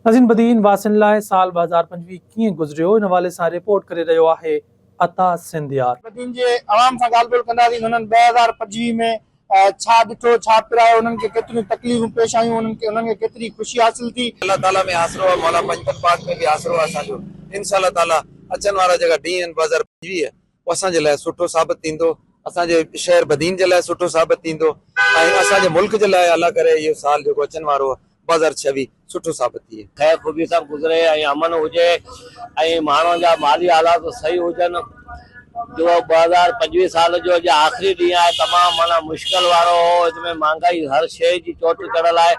नाज़रीन बदीन वासिन लाइ साल 2025 कीअं गुज़रियो इन हवाले सां रिपोर्ट करे रहियो आहे अता सिंधियार। बदीन जे आवाम सां ॻाल्हि ॿोल कंदासीं। हुननि 2025 में छा ॾिठो, छा पिरायो, उन्हनि खे केतिरियूं तकलीफ़ूं पेश आयूं, उन्हनि खे केतिरी ख़ुशी हासिल थी। अल्लाह ताला में आसरो आहे, मौला पंजतन पाक में भी आसरो आहे असांजो। इंशाअल्लाह ताला अचनि वारा जेका ॾींहं आहिनि 2025 उहो असांजे लाइ सुठो साबित थींदो, असांजे शहर बदीन जे लाइ सुठो साबित थींदो ऐं असांजे मुल्क जे लाइ अल्लाह करे इहो साल जेको अचनि वारो आहे 2026 सुठो साबित थिए। खैर ख़ूबी सां गुज़रे ऐं अमन हुजे ऐं माण्हुनि जा माली हालात सही हुजनि। जो 2025 साल जो अॼु आख़िरी ॾींहुं आहे, तमामु माना मुश्किल वारो हो। हिनमें महांगाई हर शइ जी चोट चढ़ियल आहे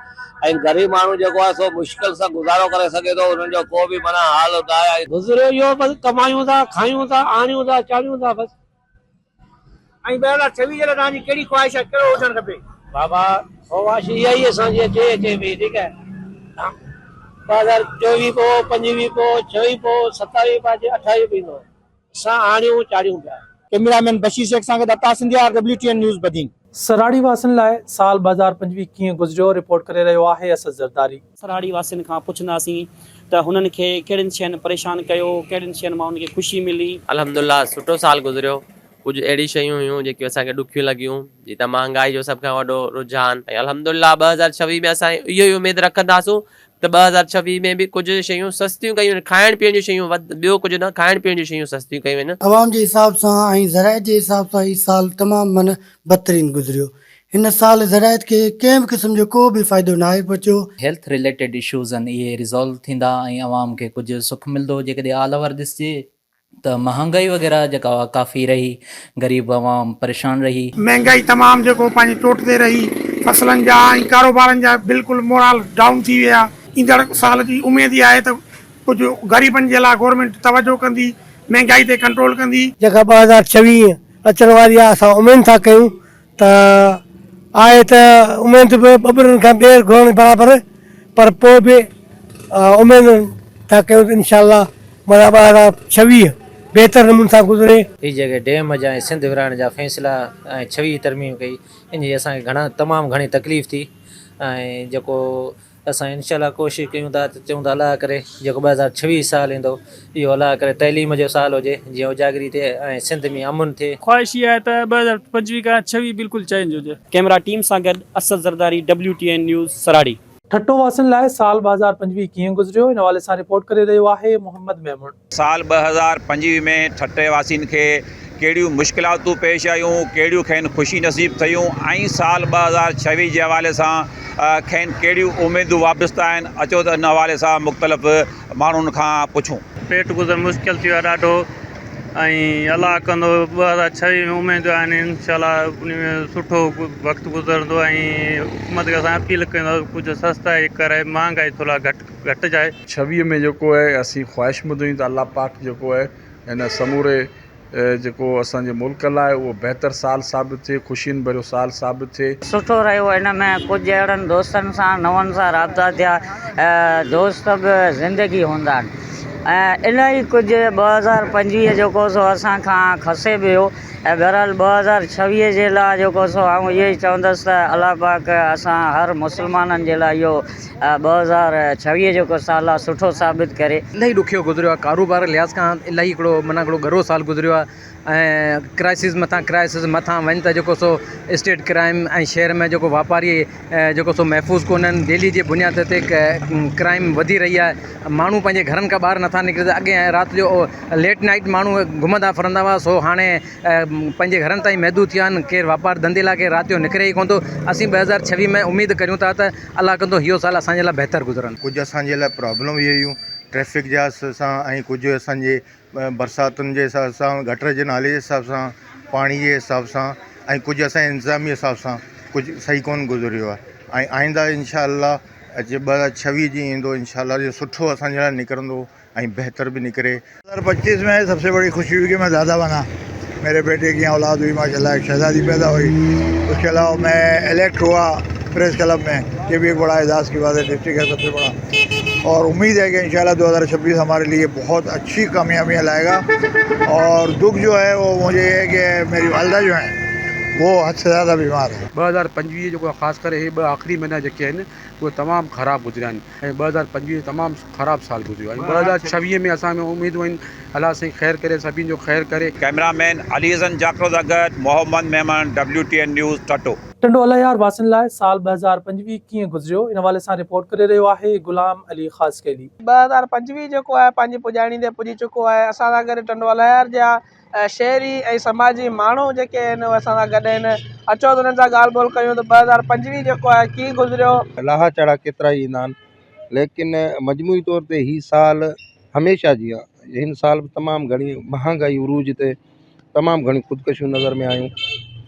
ऐं ग़रीब माण्हू जेको आहे सो मुश्किल सां गुज़ारो करे सघे थो, हुननि जो को बि माना हाल न आहे। गुज़रियो इहो बसि कमायूं था, खायूं था, आणियूं था, चाढ़ियूं था बसि। ऐं 2026 जे लाइ तव्हांजी कहिड़ी ख्वाहिश आहे, कहिड़ो हुजणु खपे? बाबा ख्वाहिश इहा ई असांजी अचे पई, ठीकु आहे। 2024 पोइ 25 पोइ 26 पोइ 27 पोइ 28 पईंदो, असां आणियूं चाढ़ियूं पिया। कैमरामैन बशीर शेख सां गॾु अता सिंधियार, WTN न्यूज़ बदीन। सराड़ी वासिन लाइ साल 2025 कीअं गुज़रियो रिपोर्ट करे रहियो आहे असद ज़रदारी। सराड़ी वासिन खां पुछंदासीं त हुननि खे कहिड़ियुनि शयुनि परेशान कयो, कहिड़ियुनि शयुनि मां उनखे ख़ुशी मिली। अल्हम्दुलिल्लाह सुठो साल गुज़रियो। कुछ अहिड़ी शयूं हुयूं जेकियूं असांखे ॾुखियूं लॻियूं, जीअं त महांगाई जो सभ खां वॾो रुझान। ऐं अल्हम्दुलिल्लाह 2026 में असां इहो ई उमेद रखंदासूं त 2026 में बि कुझु शयूं सस्तियूं कयूं, खाइण पीअण जूं शयूं, ॿियो कुझु न, खाइण पीअण जूं शयूं सस्तियूं कयूं आहिनि। आवाम जे हिसाब सां ऐं ज़राइत जे हिसाब सां हीउ साल तमामु माना बहितरीनु गुज़रियो। हिन साल ज़राइत खे कंहिं बि क़िस्म जो को बि फ़ाइदो न आहे पहुचियो। हेल्थ रिलेटेड इशूज़ आहिनि, इहे रिज़ॉल्व थींदा ऐं आवाम खे कुझु सुख मिलंदो। जेकॾहिं ऑल ओवर ॾिसिजे त महांगाई वग़ैरह जेका काफ़ी रही, ग़रीब आवाम परेशान रही। महांगाई तमामु जेको पंहिंजी चोट ते रही, फसलनि जा ऐं कारोबारनि जा बिल्कुलु मोराल डाउन थी विया। ईंदड़ साल जी उमेद ई आहे त कुझु ग़रीबनि जे लाइ गवर्नमेंट तवजो कंदी, महांगाई ते कंट्रोल कंदी। जेका 2026 अचण वारी आहे, असां उमेद था कयूं त आहे त उमेद बि ॿ खां ॿिए घणो बराबरि, पर पोइ बि उमेद था कयूं इंशाअल्लाह माना 2026 बेहतर नमूने सां गुज़रे। हीअ जेके डैम जा ऐं सिंध विराइण जा फ़ैसिला ऐं 26 तरमीम कई, इन जी असांखे तमामु घणी तकलीफ़ थी। ऐं जेको असां इंशाअल्लाह कोशिशि कयूं था त चऊं था अलाह करे जेको 2026 साल ईंदो इहो अलाह करे तइलीम जो साल हुजे, जीअं उजागरी थिए ऐं सिंध में अमन थिए। ख्वाहिश इहा आहे त 2025 खां 26 बिल्कुलु चेंज हुजे। कैमरा टीम सां गॾु असद ज़रदारी, WTN न्यूज़ सराड़ी। ठट्टो वासिन लाइ साल 2025 कीअं गुज़रियो इन हवाले सां रिपोर्ट करे रहियो आहे मोहम्मद महमूद। साल 2025 में ठट्टे वासिन खे कहिड़ियूं मुश्किलातूं पेश आयूं, कहिड़ियूं खेनि ख़ुशी नसीब थियूं ऐं साल 2026 जे हवाले सां खेनि कहिड़ियूं उमेदूं वाबस्ता आहिनि, अचो त इन हवाले सां मुख़्तलिफ़ माण्हुनि खां पुछूं। पेट गुज़र मुश्किल थी वियो आहे ॾाढो ऐं अलाह कंदो 2026 में उमेदूं आहिनि इंशाअल्लाह उन में सुठो वक़्तु गुज़रंदो। ऐं हुकूमत खे असां अपील कंदो कुझु सस्ताई करे, महांगाई थोरा घटिजाए। 26 में जेको आहे असीं ख़्वाहिश ॿुधूं त अलाह पाक जेको आहे हिन समूरे जेको असांजे मुल्क लाइ उहो बहितर साल साबित थिए, ख़ुशियुनि भरियो साल साबित थिए। सुठो रहियो हिन में, कुझु अहिड़नि दोस्तनि सां नवनि सां राब्ता थिया, दोस्त बि ज़िंदगी हूंदा आहिनि ऐं इलाही कुझु 2025 जेको सो असांखां खसे बि वियो। ऐं बहरहाल 2026 जे लाइ जेको सो आऊं इहो ई चवंदुसि त अलाह पाक असां हर मुस्लमाननि जे लाइ इहो 2026 जेको साल आहे सुठो साबित करे। इलाही ॾुखियो गुज़रियो आहे, कारोबार लिहाज़ खां इलाही हिकिड़ो गरो साल गुज़रियो आहे ऐं क्राइसिस मथां वञे त जेको सो स्टेट क्राइम ऐं शहर में जेको वापारी जेको सो महफ़ूज़ कोन्हनि, डेली जे बुनियाद ते क्राइम वधी रही आहे। माण्हू पंहिंजे घरनि खां ॿाहिरि नथा निकिरनि। अॻे राति जो लेट नाइट माण्हू घुमंदा फिरंदा हुआ, सो हाणे पंहिंजे घरनि ताईं महदूद थिया आहिनि। केरु वापारु धंधे लाइ केरु राति जो निकिरे ई कोन थो। असीं 2026 में उमेदु करियूं था त अलाह कंदो इहो साल असांजे लाइ बहितर गुज़रनि। कुझु असांजे लाइ प्रॉब्लम इहे हुयूं ट्रैफिक जा सां ऐं कुझु असांजे बरसातुनि जे हिसाब सां, गटर जे नाले जे हिसाब सां, पाणी जे हिसाब सां ऐं कुझु असांजे इंतिज़ामी हिसाब सां कुझु सही कोन गुज़रियो आहे। ऐं आईंदा इंशाअल्लाह अचे 2026 जी ईंदो इंशाअल्लाह जो सुठो असांजे लाइ निकिरंदो ऐं बहितर भी निकरे। 2025 में सबसे बड़ी खुशी हुई कि मैं दादा बना, मेरे बेटे की औलाद हुई माशाल्लाह, एक शहजादी पैदा हुई। उसके अलावा मैं इलेक्ट हुआ प्रेस क्लब में, ये भी एक बड़ा एजाज़ की बात है, डिस्ट्रिक्ट है सबसे बड़ा। और उम्मीद है कि इंशाल्लाह 2026 हमारे लिए बहुत अच्छी कामयाबियाँ लाएगा। और दुख जो है वो मुझे है कि मेरी वालदा जो हैं वो हद से ज़्यादा बीमार है। 2025 जो ख़ासि करे हे 2 आख़िरी महीना जेके आहिनि उहे तमामु ख़राबु गुज़रिया आहिनि ऐं 2025 तमामु ख़राबु साल गुज़रियो आहे। 2026 में असां में उमेदूं आहिनि अलाह साईं ख़ैरु करे, सभिनी जो ख़ैरु करे। कैमरामैन अली हसन जाकरो सां गॾु मोहम्मद मेमन, WTN न्यूज़ टटो। टंडोला यार वासिन लाइ साल 2025 कीअं गुज़रियो इन हवाले सां रिपोर्ट करे रहियो आहे गुलाम अली ख़ास कैली। 2025 जेको आहे पंहिंजी पुॼाणी ते पुॼी चुको आहे। असां सां गॾु टंडोला यार जा शहरी ऐं समाजी माण्हू जेके आहिनि उहे असां सां गॾु आहिनि। अचो त उन्हनि सां ॻाल्हि ॿोल कयूं त 2025 जेको आहे कीअं गुज़रियो। लाहा चढ़ा केतिरा ई ईंदा आहिनि, लेकिन मजमूई तौर ते ही साल हमेशह जी आहे। हिन साल बि तमामु घणी महांगाई उरूज ते तमामु घणी ख़ुदकशियूं नज़र में आयूं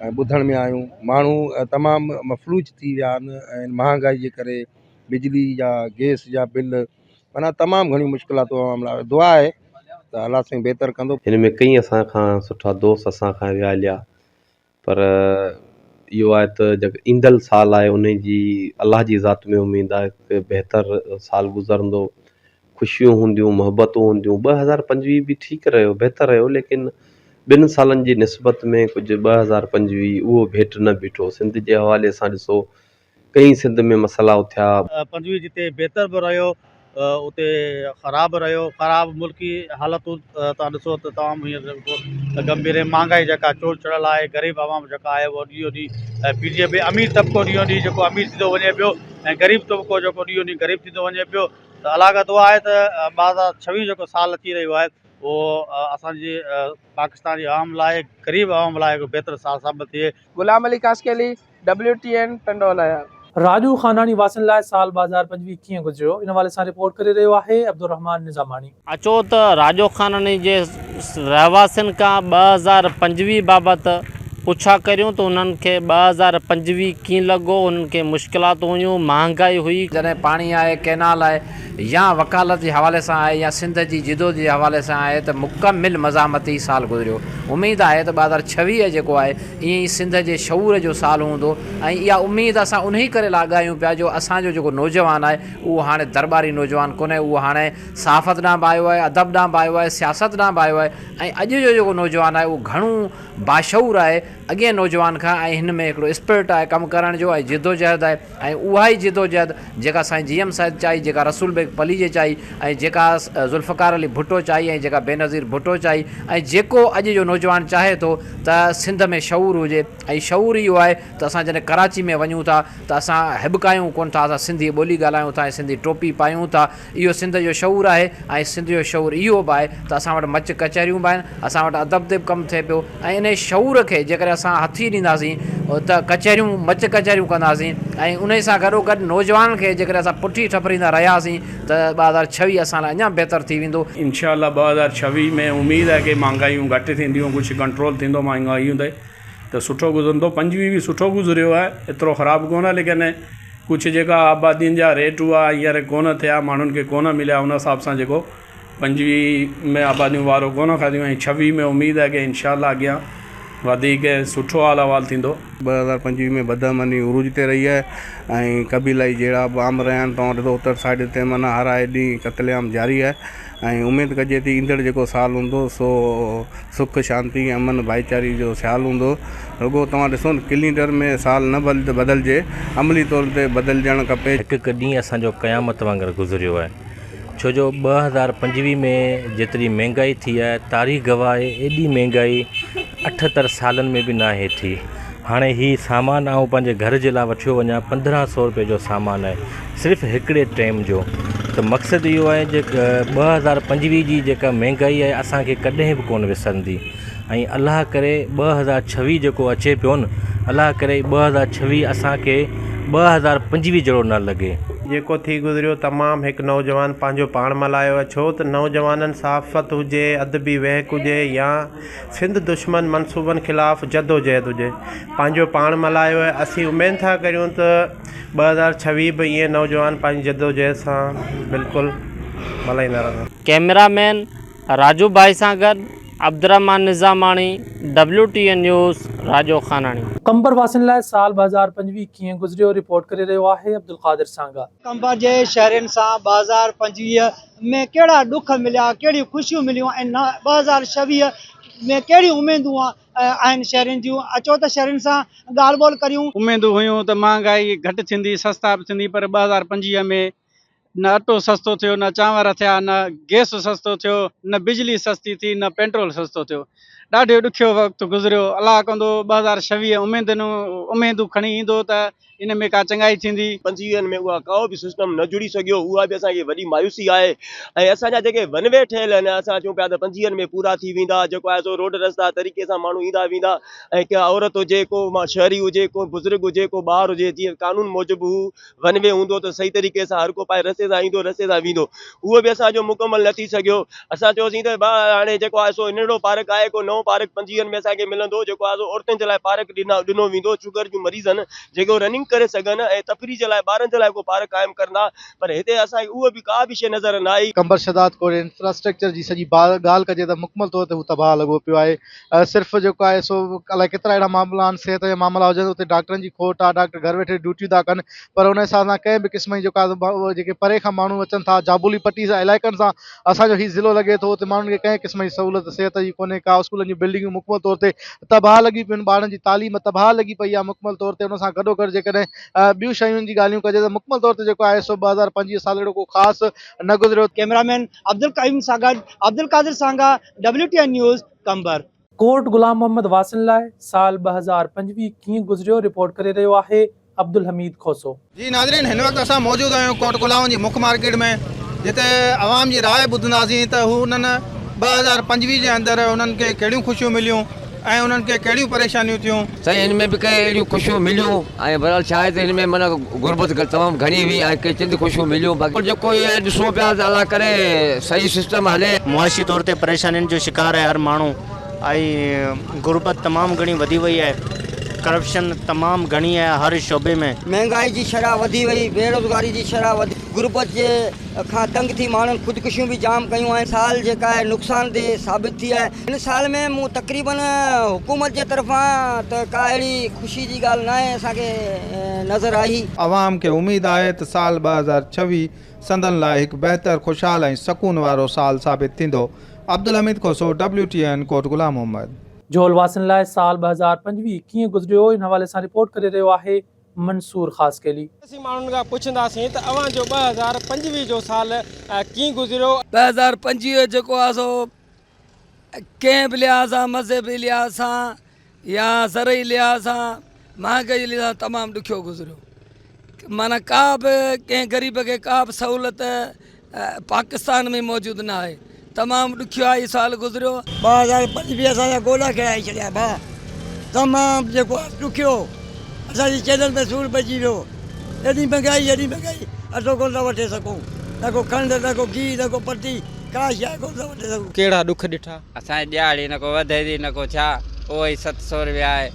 ऐं ॿुधण में आयूं। माण्हू तमामु मफ़लूज थी विया आहिनि ऐं महांगाई जे करे बिजली जा गैस जा बिल माना तमामु घणी मुश्किलातूं आवाम लाइ। दुआ आहे त अलाह साईं बहितर कंदो। हिन में कई असां खां सुठा दोस्त असां खां विया हलिया, पर इहो आहे त जेको ईंदड़ साल आहे उन जी अलाह जी ज़ात में उमेदु आहे कि बहितर साल गुज़रंदो, ख़ुशियूं हूंदियूं, मुहबतूं हूंदियूं। 2025 बि ठीकु रहियो, बहितर रहियो, लेकिन 2 सालनि जी निस्बत में कुझु 2025 उहो भेट न बीठो। सिंध जे हवाले सां ॾिसो कई सिंध में मसइला उथिया। 25 जिते बहितर बि रहियो उते ख़राबु रहियो। ख़राबु मुल्की हालतूं तव्हां ॾिसो त तमामु हींअर गंभीर महांगाई जेका चोड़ चढ़ियल आहे। ग़रीब आवाम जेका आहे उहो ॾींहों ॾींहुं पीढ़ीअ में अमीर तबिको ॾींहों ॾींहुं जेको अमीर थींदो वञे पियो ऐं ग़रीब तबिको जेको ॾींहों ॾींहुं ग़रीब थींदो वञे पियो। त अलाह खां दुआ आहे त 2026 जेको साल अची रहियो आहे उहो असांजे पाकिस्तान जी आवाम लाइ, ग़रीब आवाम लाइ हिकु बहितर साल साबित थिए। गुलाम अली कासकेली, WTN टंडोला यार। राजू खानानी वासिन लाइ साल 2025 कीअं गुज़रियो इन हवाले सां रिपोर्ट करे रहियो आहे अब्दुर्रहमान निज़ामानी। अचो त राजो खानानी जे रहवासियुनि खां 2025 बाबति पुछा करियूं त उन्हनि खे 2025 कीअं लॻो, उन्हनि खे मुश्किलातूं हुयूं, महांगाई हुई। जॾहिं पाणी आहे, कैनाल आहे या वकालत जे हवाले सां आहे या सिंध जी जिदो जे हवाले सां आहे त मुकमिल मज़ामती साल गुज़रियो। उमेदु आहे त 2026 जेको आहे ईअं ई सिंध जे शऊर जो साल हूंदो ऐं इहा उमेदु असां उन ई करे लाॻायूं पिया जो असांजो जेको नौजवान आहे उहो हाणे दरबारी नौजवान कोन्हे, उहो हाणे सहाफ़त ॾांहुं बि आयो आहे, अदब ॾांहुं बि आयो आहे, सियासत ॾांहुं बि आयो आहे ऐं अॼु जो जेको नौजवान आहे उहो घणो बाशऊर आहे अॻे नौजवान खां ऐं हिन में हिकिड़ो स्पिरिट आहे कमु करण जो ऐं जिदोजहद आहे ऐं उहा ई जिदोजहद जेका साईं GM साहिब चाही, जेका रसूल बेग पली जे चाही ऐं जेका ज़ुल्फ़कार अली भुट्टो चाही ऐं जेका बेनज़ीर भुट्टो चाही ऐं जेको अॼु जो नौजवान चाहे थो त सिंध में शऊर हुजे ऐं शऊर इहो आहे त असां जॾहिं कराची में वञूं था त असां हिबकायूं कोन था, असां सिंधी ॿोली ॻाल्हायूं था ऐं सिंधी टोपी पायूं था। इहो सिंध जो शऊर आहे ऐं सिंध जो शऊर इहो बि आहे त असां वटि मच कचहरियूं बि आहिनि, असां वटि अदब ते बि कमु थिए पियो ऐं इन शऊर खे जेकर असां हथी ॾींदासीं त कचहरियूं मच कचहरियूं कंदासीं ऐं उन सां गॾोगॾु नौजवान खे जेकर असां पुठी ठपरींदा रहियासीं त 2026 असां लाइ अञा बहितर थी वेंदो। इंशाअल्लाह 2026 में उमेदु आहे कि महांगाइयूं घटि थींदियूं, कुझु कंट्रोल थींदो महांगाइयूं त सुठो गुज़रंदो। 25 बि सुठो गुज़रियो आहे, एतिरो ख़राबु कोन आहे, लेकिन कुझु जेका आबादियुनि जा रेट हुआ हींअर कोन थिया, माण्हुनि खे कोन मिलिया, उन हिसाब सां जेको 25 में आबादियूं वारो कोन खाधियूं ऐं 26 में उमेदु आहे कि इंशाअल्लाह अॻियां वधीक सुठो हाल अहिवाल थींदो। 2025 में बदअमनी उरूज ते रही आहे ऐं कबीलाई जहिड़ा बि आम रहिया आहिनि तव्हां ॾिठो उत्तर साइड ते माना हर आए ॾींहुं क़त्लेआम जारी आहे ऐं उमेदु कजे थी ईंदड़ जेको साल हूंदो सो सुख शांती अमन भाईचारी जो ख़्यालु हूंदो। रुगो तव्हां ॾिसो न कैलेंडर में साल न बदिलजे, अमली तौर ते बदिलजणु खपे। हिकु हिकु ॾींहुं असांजो क़यामत वांगुरु गुज़रियो आहे, छो जो 2025 में जेतिरी महांगाई थी आहे तारीख़ गवाह आहे एॾी महांगाई 78 सालनि में बि न आहे थी। हाणे ही सामान आउं पंहिंजे घर जे लाइ वठियो वञा 1500 रुपए जो सामान आहे सिर्फ़ु हिकिड़े टाइम जो। त मक़सदु इहो आहे जेका 2025 जी जेका महांगाई आहे असांखे कॾहिं बि कोन विसरंदी ऐं अलाह करे 2026 जेको अचे पियो न, अलाह करे 2026 असांखे 2025 जहिड़ो न लॻे। जेको थी गुज़रियो तमामु हिकु नौजवान पंहिंजो पाण मल्हायो आहे, छो त नौजवाननि सहाफ़त हुजे, अदबी वहक हुजे या सिंध दुश्मन मनसूबनि ख़िलाफ़ु जदोजहद हुजे, पंहिंजो पाण मल्हायो आहे। असीं उमेदु था करियूं त 2026 बि ईअं नौजवान पंहिंजी जदोजहद सां बिल्कुलु मल्हाईंदा रहनि। कैमरामैन राजू भाई सां गॾु अब्दुर्रहमान निज़ामानी, WTN न्यूज़ राजो खानानी। कंबर वासिन लाइ साल 2025 कीअं गुज़रियो रिपोर्ट करे रहियो आहे अब्दुल क़ादिर सांगा। कंबर जे शहरनि सां 2025 में कहिड़ा ॾुख मिलिया, कहिड़ियूं ख़ुशियूं मिलियूं ऐं 2026 में कहिड़ियूं उमेदूं आहिनि शहरनि जूं? अचो त शहरनि सां ॻाल्हि ॿोल करियूं। उमेदूं हुयूं त महांगाई घटि थींदी, सस्ता बि थींदी, पर 2025 में न अटो सस्तो थियो, न चांवर थिया, न गैस सस्तो थियो, न बिजली सस्ती थी, न पेट्रोल सस्तो थियो। ॾाढो ॾुखियो वक़्तु गुज़रियो। अलाह कंदो 2026 उमेदूं खणी ईंदो त इन में का चङाई थींदी। 25 में उहा को बि सिस्टम न जुड़ी सघियो, उहा बि असांखे वॾी मायूसी आहे। ऐं असांजा जेके वन वे ठहियल आहिनि, असां चऊं पिया त 25 में पूरा थी वेंदा, जेको आहे सो रोड रस्ता तरीक़े सां माण्हू ईंदा वेंदा। ऐं का औरत हुजे, को शहरी हुजे, को बुज़ुर्ग हुजे, को ॿार हुजे, जीअं कानून मूजिबि हू वन वे हूंदो त सही तरीक़े सां हर को पाए रस्ते सां ईंदो, रस्ते सां वेंदो। उहो बि असांजो मुकमल न थी सघियो। असां चयोसीं त हाणे जेको आहे सो नंढिड़ो पार्क आहे, को नओं पार्क 25 में असांखे मिलंदो, जेको आहे सो औरतुनि जे लाइ पार्क ॾिनो वेंदो। शुगर जूं मरीज़ आहिनि जेको रनिंग करे सघनि ऐं तफ़री जे लाइ ॿारनि जे लाइ को पार्क क़ाइमु कंदा, पर हिते असांखे उहो बि का बि शइ नज़र न आई। कंबर शदात कोट इंफ्रास्ट्रक्चर जी सॼी ॻाल्हि कजे त मुकमल तौर ते हू तबाह लॻो पियो आहे। सिर्फ़ु जेको आहे सो अलाए केतिरा अहिड़ा मामला आहिनि, सिहत जा मामला हुजनि, उते डॉक्टरनि जी खोट आहे, डॉक्टर घर वेठे ड्यूटियूं था कनि, पर उन हिसाब सां कंहिं बि क़िस्म जी जेका जेके परे खां माण्हू अचनि था, जाबुली पट्टी सां इलाइक़नि सां असांजो हीउ ज़िलो लॻे थो, उते माण्हुनि खे कंहिं क़िस्म जी सहूलियत सिहत जी कोन्हे का। स्कूलनि जी बिल्डिंगूं मुकमल तौर ते तबाह लॻी पियूं आहिनि, ॿारनि जी तालीम तबाह लॻी पई आहे मुकमल तौर ते। उन सां गॾोगॾु जेकॾहिं ॿियूं शयुनि जी ॻाल्हियूं कजे त मुकमल तौर ते जेको आहे सो 2025 साल अहिड़ो को ख़ासि न गुज़रियो। कैमरामैन अब्दुल क़यूम सां गॾु अब्दुल कादिर सांगा, WTN न्यूज़, कंबर। कोट गुलाम मोहम्मद वासिन लाइ साल 2025 कीअं गुज़रियो रिपोर्ट करे रहियो आहे अब्दुल हमीद खोसो। जी नाज़रीन, हिन वक़्तु असां मौजूदु आहियूं कोट गुलाम जी मुख्य मार्केट में, जिते आवाम जी राय ॿुधंदासीं त हू उन्हनि 2025 जे अंदरि उन्हनि खे कहिड़ियूं ख़ुशियूं मिलियूं ऐं उन्हनि खे कहिड़ियूं परेशानियूं थियूं। साईं, हिन में बि कंहिं अहिड़ियूं ख़ुशियूं मिलियूं ऐं बहरहाल छा आहे त हिन में माना गुरबत तमामु घणी हुई ऐं कंहिं चंद ख़ुशियूं मिलियूं। बाक़ी जेको इहे ॾिसो पिया त अलाह करे सही सिस्टम हले। मुआशी तौर ते परेशानियुनि जो शिकार आहे हर माण्हू, ऐं गुरबत तमामु घणी वधी वई आहे, करप्शन तमामु घणी आहे हर शोबे में। महंगाई जी शरह वधी वई, बेरोज़गारी जी शरह वधी, गुरबत जे खां तंग थी माण्हुनि ख़ुदकुशियूं बि जाम कयूं आहिनि। साल जेका आहे नुक़सानदेह साबित थी आहे। हिन साल में मूं तक़रीबन हुकूमत जे तरफ़ां त का अहिड़ी ख़ुशी जी ॻाल्हि न आहे असांखे नज़र आई। आवाम खे उमेदु आहे त साल 2026 संदन लाइ हिकु बहितर ख़ुशहाल ऐं सकून वारो साल साबित थींदो। अब्दुल हमीद खोसो, WTN कोट गुलाम मोहम्मद। जोहल वासिन लाइ साल 2025 कीअं गुज़रियो इन हवाले सां रिपोर्ट करे रहियो आहे मंसूर ख़ासकेली। असीं माण्हुनि खां पुछंदासीं त अवां जो 2025 जो साल कीअं गुज़रियो। 2025 जेको आहे सो कंहिं बि लिहाज़ सां, मज़हबी लिहाज़ सां या ज़रई लिहाज़ सां, महांगाई लिहाज़ तमामु ॾुखियो गुज़रियो। माना का बि कंहिं ग़रीब खे का बि सहूलियत पाकिस्तान में मौजूदु न आहे। तमामु ॾुखियो आहे साल गुज़रियो। 2025 असांजा गोला खेड़ाए छॾिया भाउ, तमामु जेको आहे ॾुखियो। असांजी चैनल में सूर पइजी वियो। एॾी महांगाई अटो कोन था वठी सघूं, न को खंडु, न को घी, न को पटी, का शइ कोन था वठी सघूं। कहिड़ा ॾुख ॾिठा? असांजी ॾियारी न को वधे थी, न को छा, उहो ई 700 रुपया आहे,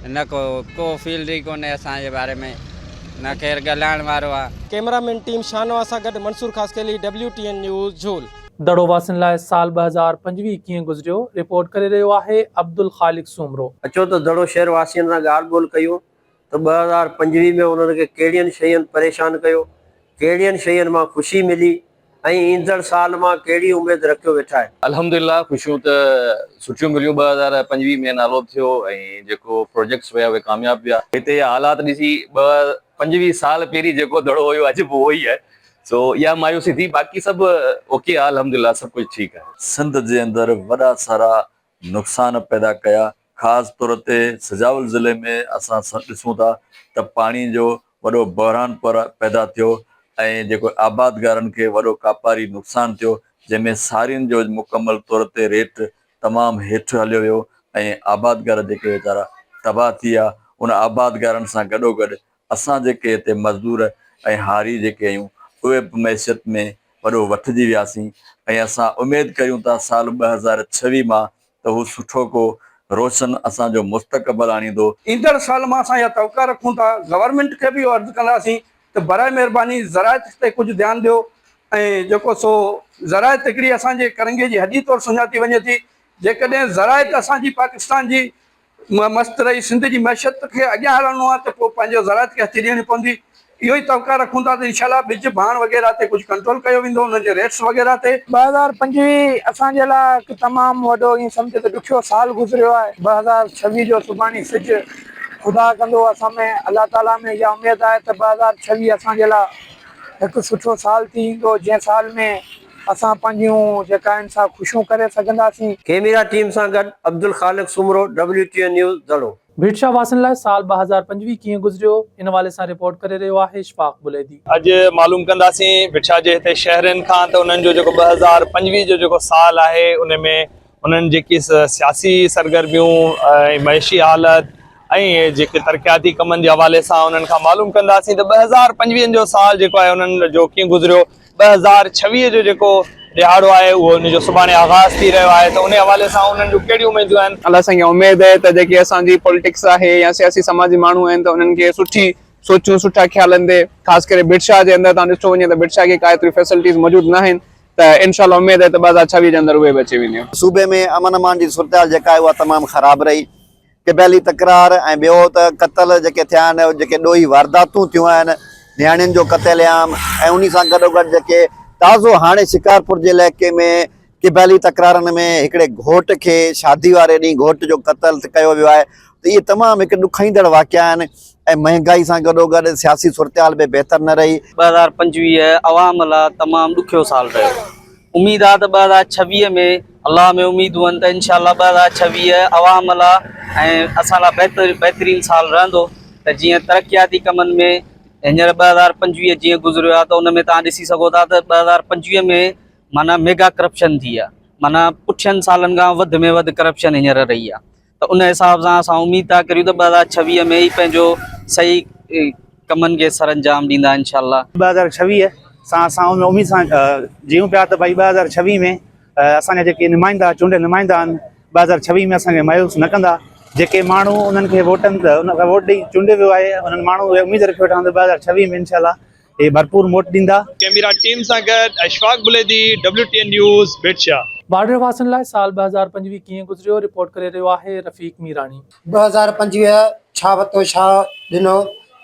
न को फील्ड ई कोन्हे असांजे बारे में, न केरु ॻाल्हाइण वारो आहे। कैमरामैन टीम शाहनवाज़ सां गॾु मंसूर ख़ासकेली, WTN न्यूज़, झोल। दड़ो वासिन लाइ साल 2025 कीअं गुज़रियो रिपोर्ट करे रहियो आहे अब्दुल ख़ालिक सूमरो। अचो त दड़ो शहर वासियुनि सां ॻाल्हि ॿोल कयूं त 2025 में उन्हनि खे कहिड़ियुनि शयुनि परेशान कयो, कहिड़ियुनि शयुनि मां ख़ुशी मिली ऐं ईंदड़ साल मां कहिड़ी उमेद रखियो वेठा आहे। अल्हम्दुलिल्लाह, ख़ुशियूं त सुठियूं मिलियूं। 2025 में नालो थियो ऐं जेको प्रोजेक्ट्स हुया उहे कामयाबु विया। हिते हालात ॾिसी 25 साल पहिरीं जेको दड़ो हुयो अॼु बि उहो ई आहे। सो इहा मायूसी थी, बाक़ी सभु ओके आहे, अल्हम्दुलिल्लाह सभु कुझु ठीकु आहे। सिंध जे अंदरि वॾा सारा नुक़सान पैदा कया। ख़ासि तौर ते सजावल ज़िले में असां ॾिसूं था त पाणी जो वॾो बहरान पैदा थियो ऐं जेको आबादगारनि खे वॾो कापारी नुक़सानु थियो, जंहिंमें सारियुनि जो मुकमल तौर ते रेट तमामु हेठि हलियो वियो ऐं आबादगार जेके वीचारा तबाह थी विया। उन आबादगारनि सां गॾोगॾु असां जेके हिते मज़दूर ऐं हारी जेके आहियूं उहे बि मैसियत में वॾो वठिजी वियासीं ऐं असां उमेदु कयूं था साल 2026 मां त हू सुठो को रोशन असांजो मुस्तक़बिल आणींदो। ईंदड़ साल मां असां इहा तवका रखूं था। गवर्नमेंट खे बि अर्ज़ु कंदासीं त बराए महिरबानी ज़रायत ते कुझु ध्यानु ॾियो ऐं जेको सो ज़रायत हिकिड़ी असांजे करंगे जी हॾी तौरु सुञाती वञे थी। जेकॾहिं ज़रायत असांजी पाकिस्तान जी मस्तु रही, सिंध जी मैशत खे अॻियां हलणो आहे त पोइ पंहिंजो ज़रायत खे हथी ॾियणी पवंदी। इहो ई तवका रखूं था त इंशाल्लाह ॿिज भाण वग़ैरह ते कुझु कंट्रोल कयो वेंदो उनजे रेट्स वग़ैरह ते। 2025 असांजे लाइ हिकु तमामु वॾो ईअं सम्झो त ॾुखियो साल गुज़रियो आहे। 2026 जो सुभाणे सिज ख़ुदा कंदो असां में अलाह ताला में इहा उमेद आहे त 2026 असांजे लाइ हिकु सुठो साल थी ईंदो जंहिं साल में असां पंहिंजूं जेका आहिनि सा ख़ुशियूं करे सघंदासीं। कैमरा टीम सां गॾु अब्दुल ख़ालिक सुमरो, WTN न्यूज़ दड़ो। भिटशा वासियुनि लाइ साल 2025 कीअं गुज़रियो इन हवाले सां रिपोर्ट करे रहियो आहे इशफाक बुलैदी। अॼु मालूम कंदासीं भिटशा जे हिते शहरनि खां त उन्हनि जो जेको 2025 जो जेको साल आहे उन में उन्हनि जेकी सियासी सरगर्मियूं ऐं मइशी हालत ऐं जेके तरक़ियाती कमनि जे हवाले सां उन्हनि खां मालूम कंदासीं त 2025 जो साल जेको आहे उन्हनि जो कीअं गुज़रियो। 2026 जो जेको ॾिहाड़ो आहे उहो उनजो सुभाणे आगाज़ थी रहियो आहे त उन हवाले सां उन्हनि जूं कहिड़ियूं उमेदूं आहिनि। अलाह सां इहा उमेद आहे त जेकी असांजी पॉलिटिक्स आहे या सियासी समाजी माण्हू आहिनि त उन्हनि खे सुठी सोचूं सुठा ख्यालनि ते ख़ासि करे भिटशा जे अंदरि तव्हां ॾिठो वञे त भिटशा खे का एतिरी फैसिलिटीज़ मौजूदु न आहिनि त इंशाल्लाह उमेद आहे त 2026 जे अंदरि उहे बि अची वेंदियूं। सूबे में अमन अमान जी सूरत जेका आहे उहा तमामु ख़राबु रही। क़बैली तकरार ऐं ॿियो त क़तल जेके थिया आहिनि जेके ॾोही वारदातूं थियूं आहिनि नियाणियुनि जो क़तलेआम ऐं उन सां गॾोगॾु जेके ताज़ो हाणे शिकारपुर जे इलाइक़े में क़बैली तकरारनि में हिकिड़े घोट खे शादी वारे ॾींहुं घोट जो क़तल कयो वियो आहे त इहे तमामु हिकु ॾुखाईंदड़ वाक़िया आहिनि ऐं महांगाई सां गॾोगॾु सियासी सूरत बि बहितर न रही। 2025 अवाम लाइ तमामु ॾुखियो साल रहियो। उमेद आहे त 2026 में अलाह में उमेदूं आहिनि त इंशाल्लाह 2026 अवाम लाइ ऐं असां लाइ बहितरीनु साल रहंदो त जीअं तरक़ियाती कमनि में हींअर 2025 जीअं गुज़रियो आहे त उन में तव्हां ॾिसी सघो था त 2025 में माना मेगा करप्शन थी आहे। माना पुठियनि सालनि खां वधि में वधि करप्शन हींअर रही आहे त उन हिसाब सां असां उमेद था करियूं त 2026 में ई पंहिंजो सही कमनि खे सर अंजाम ॾींदा इंशाल्लाह। 2026 सां असां उन उमेद सां जियूं पिया त भई 2026 में असांजा जेके नुमाइंदा चूंडियल नुमाइंदा आहिनि 2026 में असांखे मायूस न कंदा। जेके माण्हू उन्हनि खे वोटनि त उन खां वोट ॾेई चूंडियो वियो आहे उन्हनि माण्हू उमेद रखी वेठा आहिनि त 2026 में इंशाल्लाह ये भरपूर वोट ॾींदा। कैमरा टीम सां गॾु इशफाक बुलैदी, WTN न्यूज़ भिटशा। बॉर्डर वासियुनि लाइ साल 2025 कीअं गुज़रियो रिपोर्ट करे रहियो आहे रफ़ीक मीरानी। 2025 छा वरितो छा ॾिनो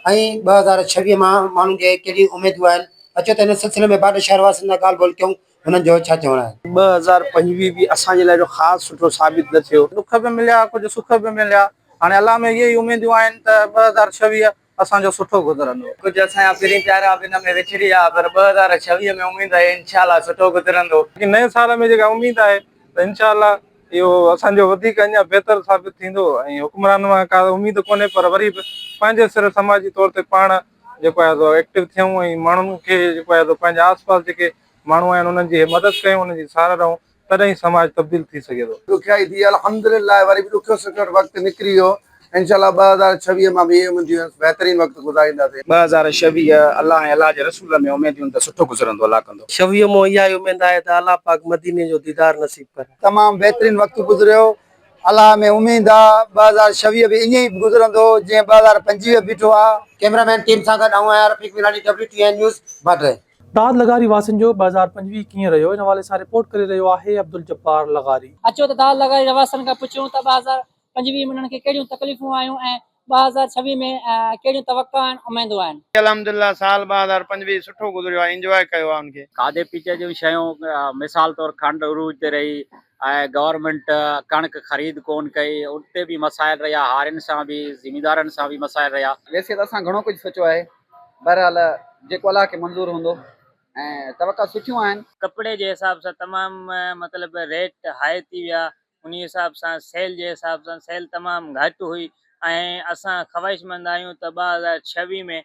ऐं 2026 मां माण्हुनि खे कहिड़ी उमेदूं आहिनि अचो त हिन सिलसिले में बॉर्डर शहर वासियुनि सां ॻाल्हि ॿोल कयूं हुननि जो छा चवणु आहे। 2025 बि असांजे लाइ ख़ासि सुठो साबित न थियो। दुख बि मिलिया कुझु सुख बि मिलिया। हाणे अलाह में इहे ई उमेदूं आहिनि त 2026 असांजो सुठो गुज़रंदो। कुझु असांजा पहिरीं प्यारा बि हिन में विछड़ी विया पर 2026 में उमेद आहे इंशाल्लाह सुठो गुज़रंदो। नए साल में जेका उमेद आहे त इंशाल्लाह इहो असांजो वधीक अञा बहितर साबित थींदो ऐं हुक्मरान मां का उमेद कोन्हे पर वरी बि पंहिंजे सिर समाजी तौर ते पाण जेको आहे सो एक्टिव थियूं ऐं माण्हुनि खे जेको आहे सो पंहिंजे आस पास जेके माण्हू आहिनि उन्हनि जी मदद कयूं उन्हनि जी सहारा रहूं तॾहिं समाज तब्दील थी सघे थो। ॾुखियाई थी अल्हम्दुलिल्लाह वरी बि ॾुखियो सुठो वक़्तु निकिरी वियो। इंशाल्लाह 2026 मां बि इहे उमेदियूं बहितरीनु वक़्तु गुज़ारींदासीं। 2026 अलाह ऐं अलाह जे रसूल में उमेदियूं त सुठो गुज़रंदो अलाह कंदो। 26 में इहा उमेद आहे त अलाह पाक मदीने जो दीदार नसीब करे। तमामु बहितरीनु वक़्तु गुज़रियो। अलाह में उमेद आहे 2026 बि ईअं ई गुज़रंदो जीअं 2025 बीठो आहे। कैमरामैन टीम सां गॾु आऊं आहियां रफ़ीक मीरानी, WTN न्यूज़ बॉर्डर। दाद लगारी वासियुनि जो 2025 कीअं रहियो इन हवाले सां रिपोर्ट करे रहियो आहे अब्दुल जब्बार लगारी। अचो त दाद लगारी वासियुनि खां पुछूं त 2025 में उन्हनि खे कहिड़ियूं तकलीफ़ूं आयूं ऐं 2026 में कहिड़ियूं तवक़ा आहिनि उमेदूं आहिनि। अल्हम्दुलिल्लाह साल 2025 सुठो गुज़रियो आहे। इंजॉय कयो आहे उनखे। खाधे पीते जूं शयूं मिसाल तौर खंड उरूज ते रही ऐं गवर्नमेंट कणक ख़रीद कोन कई उते बि मसाइल रहिया। हारियुनि सां बि ज़िमीदारनि सां बि मसाइल रहिया। वैसे त असां घणो कुझु सोचियो आहे बहरहाल जेको अलाह खे मंज़ूर हूंदो ऐं तवक़ा सुठियूं आहिनि। कपिड़े जे हिसाब सां तमामु मतिलबु रेट हाई थी विया उन हिसाब सां सेल जे हिसाब सां सेल तमामु घटि हुई ऐं असां ख़्वाहिशमंद आहियूं त 2026 में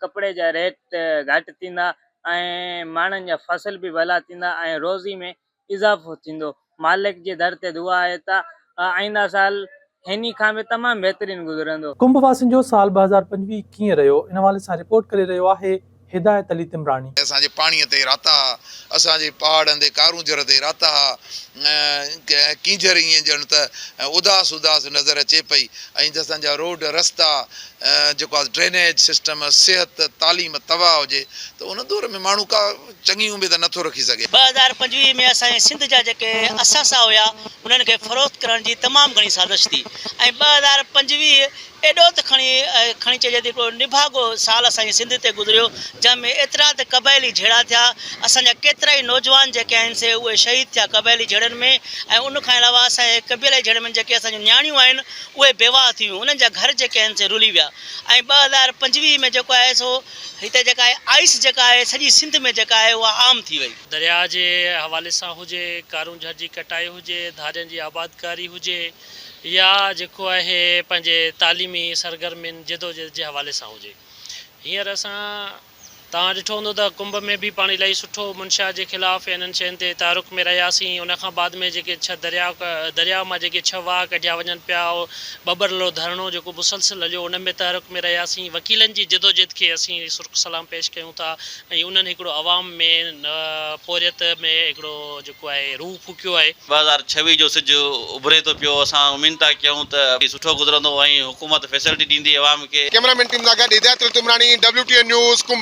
कपिड़े जा रेट घटि थींदा ऐं माण्हुनि जा फसल बि भला थींदा ऐं रोज़ी में इज़ाफ़ो थींदो। मालिक जे दर ते दुआ आहे त आईंदा साल हिन खां बि तमामु बहितरीनु गुज़रंदो। कुंभ वासियुनि जो साल 2025 कीअं रहियो इन हवाले सां रिपोर्ट करे रहियो आहे हिदायत अली तिमरानी। असांजे पाणीअ ते राता असांजे पहाड़नि ते कारूंजर ते राता कींजर ईअं ॼण त उदास उदास नज़र अचे पई ऐं असांजा रोड रस्ता जेको आहे ड्रेनेज सिस्टम सिहत तालीम तबाह हुजे त उन दौर में माण्हू का चङी उमेद नथो रखी सघे। 2025 में असांजे सिंध जा जेके असासा हुया उन्हनि खे फ़रोख़्त करण जी तमामु घणी साज़िश थी ऐं 2025 एॾो त खणी चइजे थी हिकिड़ो निभागो साल असांजे सिंध ते गुज़रियो जंहिंमें एतिरा त क़बाइली झेड़ा थिया असांजा केतिरा ई नौजवान जेके आहिनि से उहे शहीद थिया क़बाइली झेड़नि में ऐं उनखां अलावा असांजे क़बीलाई झेड़नि में जेके असांजूं नियाणियूं आहिनि उहे बेवाह थियूं उन्हनि जा घर जेके आहिनि से रुली विया ऐं 2025 में जेको आहे सो हिते जेका आहे आइस जेका आहे सॼी सिंध में जेका आहे उहा आम थी वई। दरिया जे हवाले सां हुजे कारूं झर जी कटाई हुजे धारियुनि जी आबादकारी हुजे या जेको आहे पंहिंजे तालीमी सरगर्मियुनि जदोजहद जे हवाले सां हुजे। हींअर असां तव्हां ॾिठो हूंदो त कुंभ में बि पाण इलाही सुठो मुंशिया जे ख़िलाफ़ इन्हनि शयुनि ते तारुक में रहियासीं। उनखां बाद में जेके दरिया मां जेके 6 वाह कढिया वञनि पिया बबरलो धरणो जेको मुसलसिल हलियो उन में तारुक में रहियासीं। वकीलनि जी जदोजहद खे असीं सुर्ख सलाम पेश कयूं था ऐं उन्हनि हिकिड़ो आवाम में पोरियत में हिकिड़ो जेको आहे रूह फूकियो आहे। 2026 जो सिज उभरे थो पियो असां उमीद था कयूं त सुठो गुज़रंदो ऐं हुकूमत फैसिलिटी ॾींदी आवाम खे। कैमरामैन टीम सां गॾु हिदायतुल तुमरानी WTN न्यूज़।